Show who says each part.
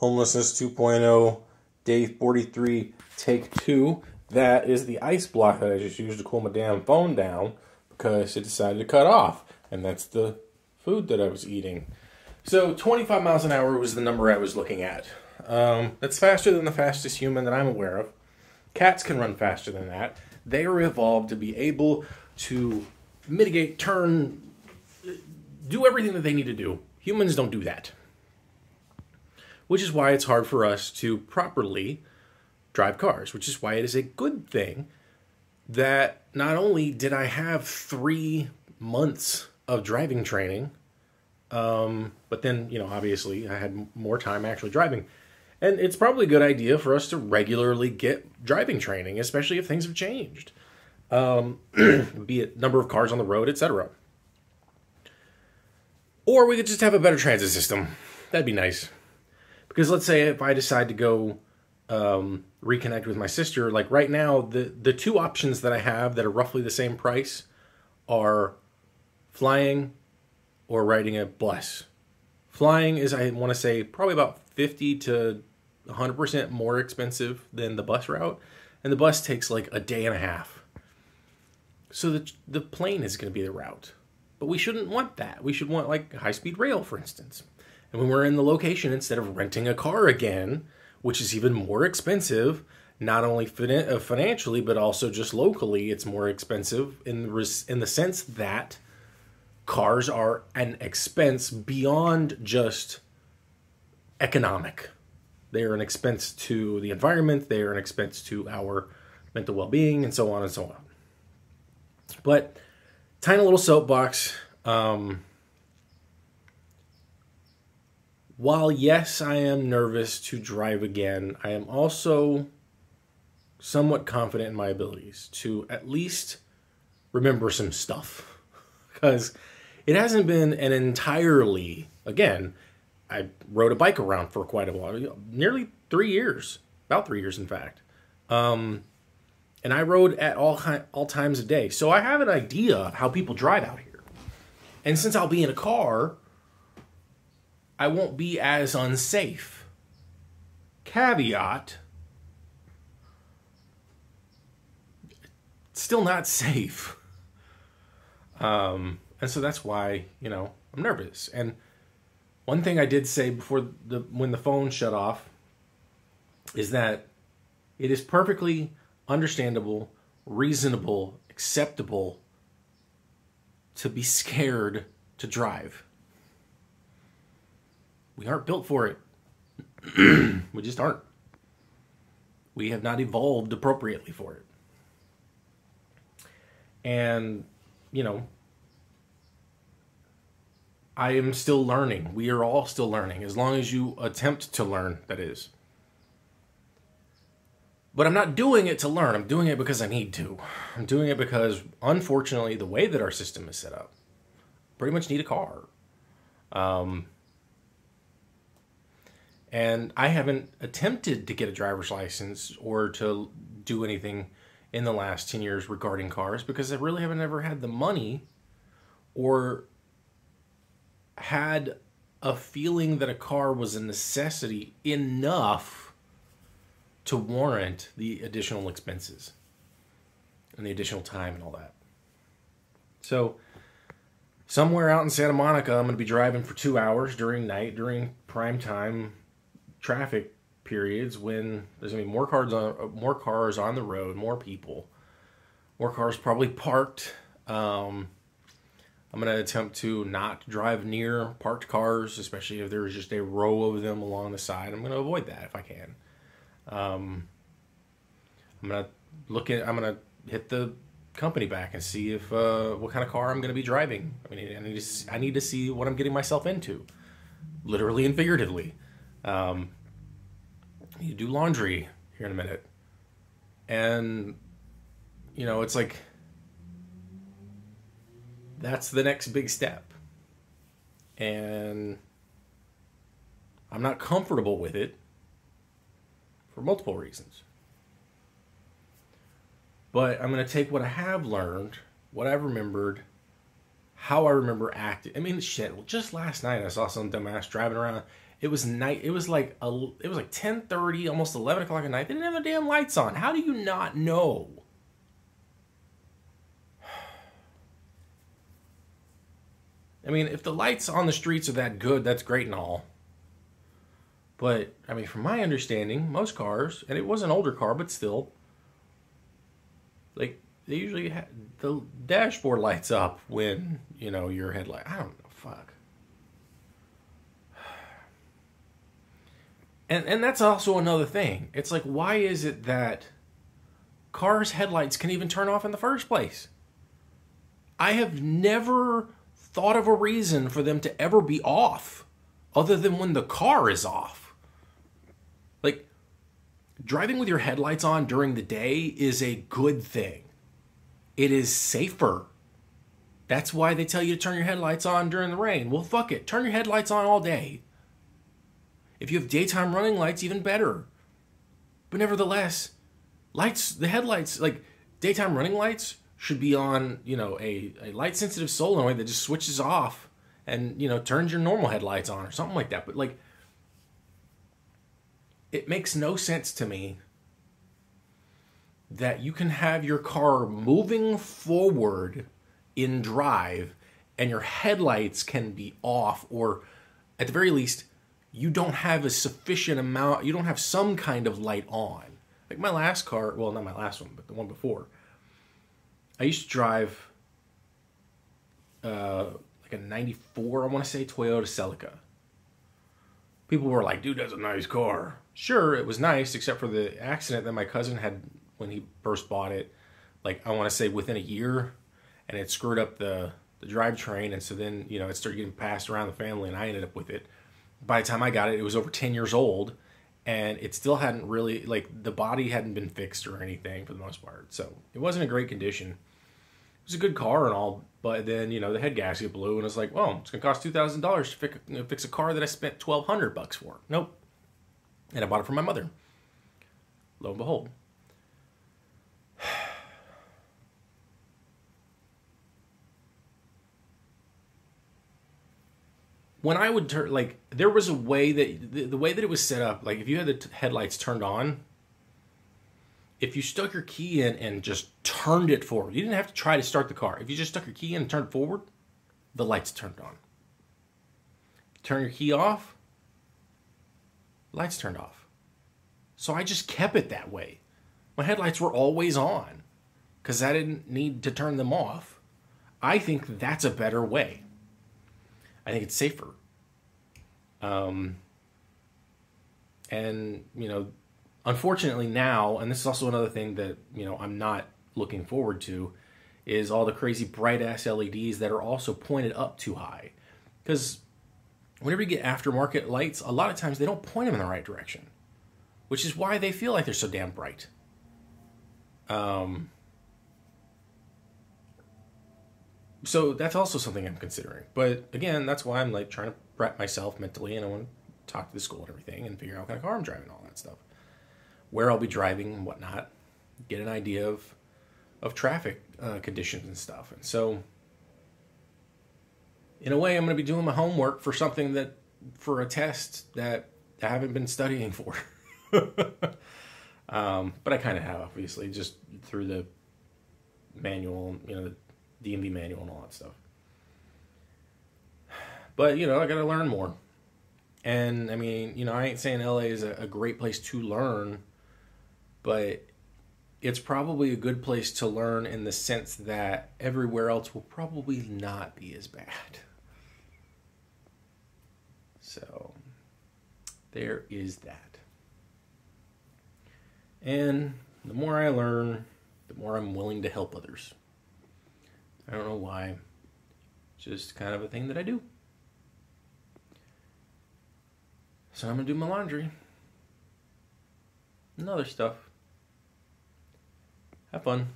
Speaker 1: Homelessness 2.0, day 43, take 2. That is the ice block that I just used to cool my damn phone down because it decided to cut off. And that's the food that I was eating. So 25 miles an hour was the number I was looking at. That's faster than the fastest human that I'm aware of. Cats can run faster than that. They are evolved to be able to mitigate, turn, do everything that they need to do. Humans don't do that. Which is why it's hard for us to properly drive cars, which is why it is a good thing that not only did I have 3 months of driving training, but then, obviously I had more time actually driving. And it's probably a good idea for us to regularly get driving training, especially if things have changed. Be it number of cars on the road, etc. Or we could just have a better transit system. That'd be nice. Because let's say if I decide to go reconnect with my sister, like right now, the 2 options that I have that are roughly the same price are flying or riding a bus. Flying is, I want to say, probably about 50 to 100% more expensive than the bus route. And the bus takes like a day and a half. So the plane is going to be the route. But we shouldn't want that. We should want like high-speed rail, for instance. And when we're in the location, instead of renting a car again, which is even more expensive, not only financially, but also just locally, it's more expensive in the sense that cars are an expense beyond just economic. They are an expense to the environment. They are an expense to our mental well-being, and so on and so on. But tiny little soapbox. While yes, I am nervous to drive again, I am also somewhat confident in my abilities to at least remember some stuff. Because it hasn't been an entirely, again, I rode a bike around for quite a while, nearly 3 years, about 3 years in fact. And I rode at all times of day. So I have an idea of how people drive out here. And since I'll be in a car, I won't be as unsafe. Caveat, still not safe. And so that's why, I'm nervous. And one thing I did say before when the phone shut off is that it is perfectly understandable, reasonable, acceptable to be scared to drive. We aren't built for it. We just aren't. We have not evolved appropriately for it. And, I am still learning. We are all still learning, as long as you attempt to learn, that is. But I'm not doing it to learn. I'm doing it because I need to. I'm doing it because, unfortunately, the way that our system is set up, pretty much need a car. And I haven't attempted to get a driver's license or to do anything in the last 10 years regarding cars because I really haven't ever had the money or had a feeling that a car was a necessity enough to warrant the additional expenses and the additional time and all that. So somewhere out in Santa Monica, I'm going to be driving for 2 hours during night, during prime time traffic periods when there's going to be more cars on the road, more people, more cars probably parked. I'm going to attempt to not drive near parked cars, especially if there's just a row of them along the side. I'm going to avoid that if I can. I'm going to hit the company back and see if what kind of car I'm going to be driving. I mean, I need to see what I'm getting myself into, literally and figuratively. You do laundry here in a minute. And, it's like, that's the next big step. And I'm not comfortable with it for multiple reasons. But I'm going to take what I have learned, what I've remembered, how I remember acting. I mean, shit, just last night I saw some dumbass driving around It was night. It was like 10:30, almost 11 o'clock at night. They didn't have the damn lights on. How do you not know? I mean, if the lights on the streets are that good, that's great and all. But, I mean, from my understanding, most cars, and it was an older car, but still, like, they usually have the dashboard lights up when, you know, your headlight. I don't know, fuck. And that's also another thing. It's like, why is it that cars' headlights can even turn off in the first place? I have never thought of a reason for them to ever be off other than when the car is off. Like, driving with your headlights on during the day is a good thing. It is safer. That's why they tell you to turn your headlights on during the rain. Well, fuck it. Turn your headlights on all day. If you have daytime running lights, even better. But nevertheless, the headlights, like daytime running lights should be on, you know, a light sensitive solenoid that just switches off and, you know, turns your normal headlights on or something like that. But like, it makes no sense to me that you can have your car moving forward in drive and your headlights can be off, or at the very least, you don't have a sufficient amount, you don't have some kind of light on. Like my last car, well, not my last one, but the one before, I used to drive like a 94, I want to say, Toyota Celica. People were like, dude, that's a nice car. Sure, it was nice, except for the accident that my cousin had when he first bought it, like I want to say within a year, and it screwed up the drivetrain, and so then, you know, it started getting passed around the family, and I ended up with it. By the time I got it, it was over 10 years old, and it still hadn't really, like, the body hadn't been fixed or anything for the most part. So it wasn't in great condition. It was a good car and all, but then, you know, the head gasket blew, and it's like, well, it's going to cost $2,000 to fix a car that I spent $1,200 for. Nope. And I bought it for my mother. Lo and behold. When I would turn, like, there was a way that, the way that it was set up, like, if you had the headlights turned on, if you stuck your key in and just turned it forward, you didn't have to try to start the car. If you just stuck your key in and turned forward, the lights turned on. Turn your key off, lights turned off. So I just kept it that way. My headlights were always on because I didn't need to turn them off. I think that's a better way. I think it's safer. And, you know, unfortunately now, and this is also another thing that, you know, I'm not looking forward to, is all the crazy bright-ass LEDs that are also pointed up too high. Because whenever you get aftermarket lights, a lot of times they don't point them in the right direction, which is why they feel like they're so damn bright. So that's also something I'm considering. But again, that's why I'm like trying to prep myself mentally, and I want to talk to the school and everything and figure out what kind of car I'm driving and all that stuff. Where I'll be driving and whatnot. Get an idea of traffic conditions and stuff. And so, in a way, I'm going to be doing my homework for something that, for a test that I haven't been studying for. But I kind of have, obviously, just through the manual, you know, the DMV manual and all that stuff. But, you know, I got to learn more. And, I mean, you know, I ain't saying LA is a great place to learn, but it's probably a good place to learn in the sense that everywhere else will probably not be as bad. So, there is that. And the more I learn, the more I'm willing to help others. I don't know why. It's just kind of a thing that I do. So I'm going to do my laundry. And other stuff. Have fun.